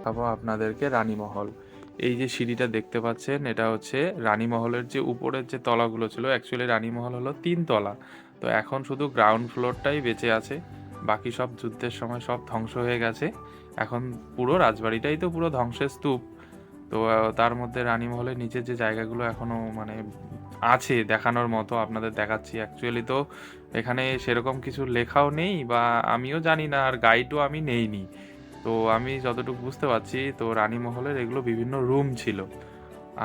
দেখাবো আপনাদেরকে রানীমহল। এই যে সিঁড়িটা দেখতে পাচ্ছেন, এটা হচ্ছে রানীমহলের যে উপরের যে তলাগুলো ছিল। অ্যাকচুয়ালি রানীমহল হলো 3 তলা। তো এখন শুধু গ্রাউন্ড ফ্লোরটাই বেঁচে আছে, বাকি সব যুদ্ধের সময় সব ধ্বংস হয়ে গেছে। এখন পুরো রাজবাড়িটাই তো পুরো ধ্বংসের স্তূপ। তো তার মধ্যে রানীমহলের নিচের যে জায়গাগুলো এখনো মানে আছে দেখানোর মতো, আপনাদের দেখাচ্ছি। অ্যাকচুয়ালি তো এখানে সেরকম কিছু লেখাও নেই, বা আমিও জানি না, আর গাইডও আমি নেইনি। তো আমি যতটুকু বুঝতে পারছি, তো রানীমহলের এগুলো বিভিন্ন রুম ছিল।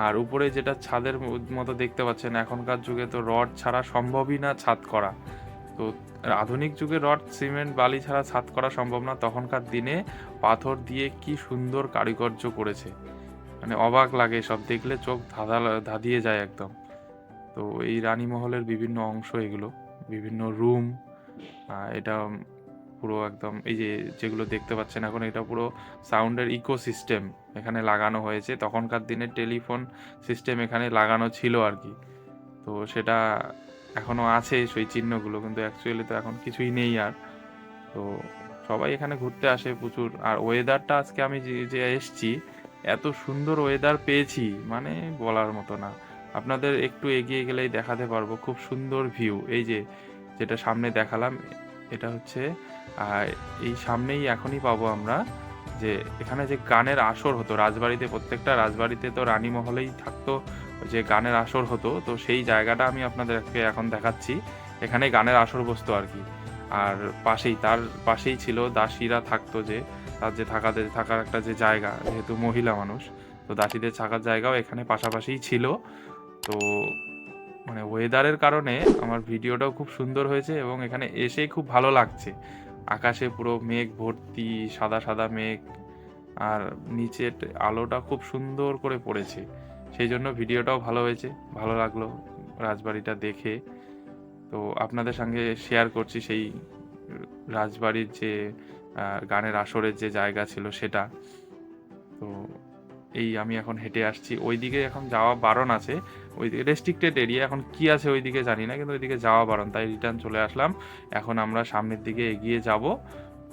আর উপরে যেটা ছাদের মতো দেখতে পাচ্ছেন, এখনকার যুগে তো রড ছাড়া সম্ভবই না ছাদ করা। তো আধুনিক যুগে রড সিমেন্ট বালি ছাড়া ছাদ করা সম্ভব না, তখনকার দিনে পাথর দিয়ে কি সুন্দর কারুকার্য করেছে, মানে অবাক লাগে, সব দেখলে চোখ ধাঁধিয়ে যায় একদম। তো এই রানীমহলের বিভিন্ন অংশ এগুলো, বিভিন্ন রুম। এটা পুরো একদম এই যে যেগুলো দেখতে পাচ্ছেন এখন, এটা পুরো সাউন্ডের ইকোসিস্টেম এখানে লাগানো হয়েছে। তখনকার দিনে টেলিফোন সিস্টেম এখানে লাগানো ছিল আর কি। তো সেটা এখনো আছে সেই চিহ্নগুলো, কিন্তু অ্যাকচুয়ালি তো এখন কিছুই নেই আর। তো সবাই এখানে ঘুরতে আসে প্রচুর। আর ওয়েদারটা আজকে আমি যে যে এসছি, এত সুন্দর ওয়েদার পেয়েছি, মানে বলার মতো না। আপনাদের একটু এগিয়ে গেলেই দেখাতে পারবো খুব সুন্দর ভিউ। এই যে যেটা সামনে দেখালাম, এটা হচ্ছে আর এই সামনেই এখনই পাবো আমরা যে এখানে যে গানের আসর হতো রাজবাড়িতে, প্রত্যেকটা রাজবাড়িতে তো রানীমহলেই থাকতো যে গানের আসর হতো। তো সেই জায়গাটা আমি আপনাদেরকে এখন দেখাচ্ছি। এখানে গানের আসর বসতো আর কি। আর তার পাশেই ছিল দাসীরা থাকতো, যে তার যে থাকার একটা যে জায়গা, যেহেতু মহিলা মানুষ, তো দাসীদের থাকার জায়গাও এখানে পাশাপাশিই ছিল। তো মানে ওয়েদারের কারণে আমার ভিডিওটাও খুব সুন্দর হয়েছে, এবং এখানে এসেই খুব ভালো লাগছে। আকাশে পুরো মেঘ ভর্তি, সাদা সাদা মেঘ, আর নিচের আলোটা খুব সুন্দর করে পড়েছে। সেই জন্য ভিডিওটাও ভালো হয়েছে, ভালো লাগলো রাজবাড়িটা দেখে। তো আপনাদের সঙ্গে শেয়ার করছি সেই রাজবাড়ির যে গানের আসরের যে জায়গা ছিল সেটা। তো এই আমি এখন হেঁটে আসছি, ওইদিকে এখন যাওয়া বারণ আছে, ওইদিকে রেস্ট্রিক্টেড এরিয়া, এখন কি আছে ওইদিকে জানি না, কিন্তু ওইদিকে যাওয়া বারণ, তাই রিটার্ন চলে আসলাম। এখন আমরা সামনের দিকে এগিয়ে যাব,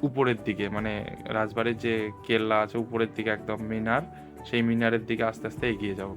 উপরের দিকে, মানে রাজবাড়ির যে কেল্লা আছে উপরের দিকে একদম মিনার, সেই মিনারের দিকে আস্তে আস্তে এগিয়ে যাব।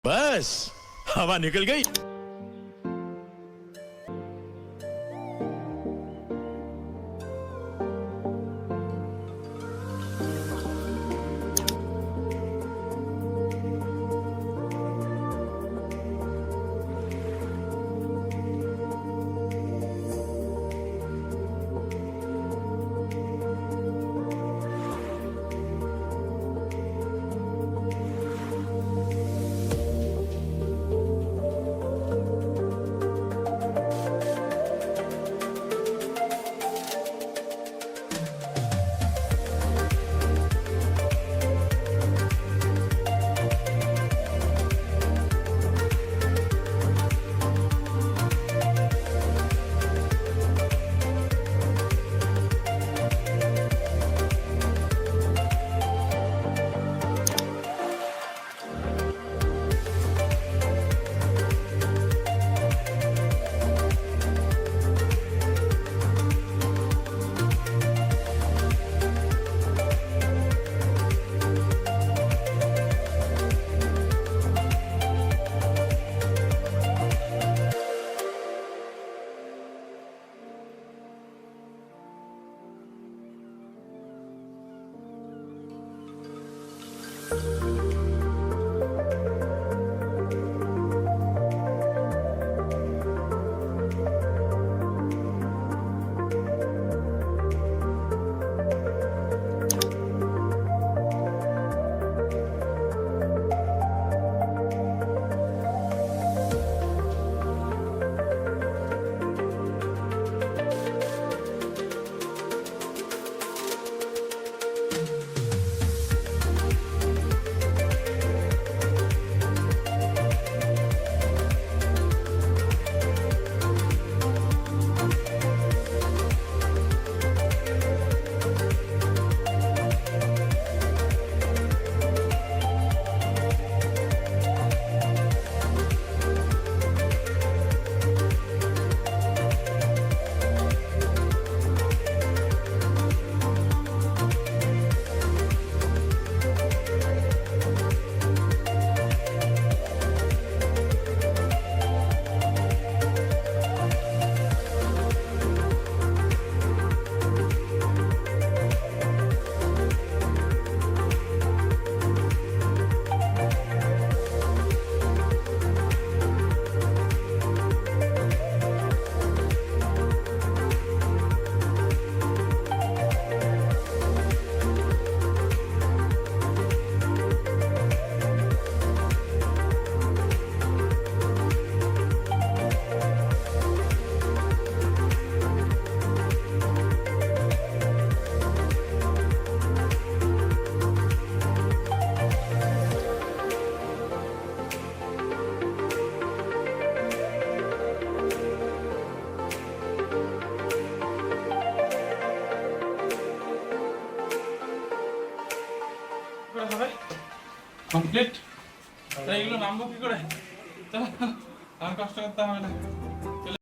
बस हवा निकल गई। সবাই কমপ্লিট। এগুলো নামবো কি করে? চলো, আর কষ্ট করতে হবে না, চলে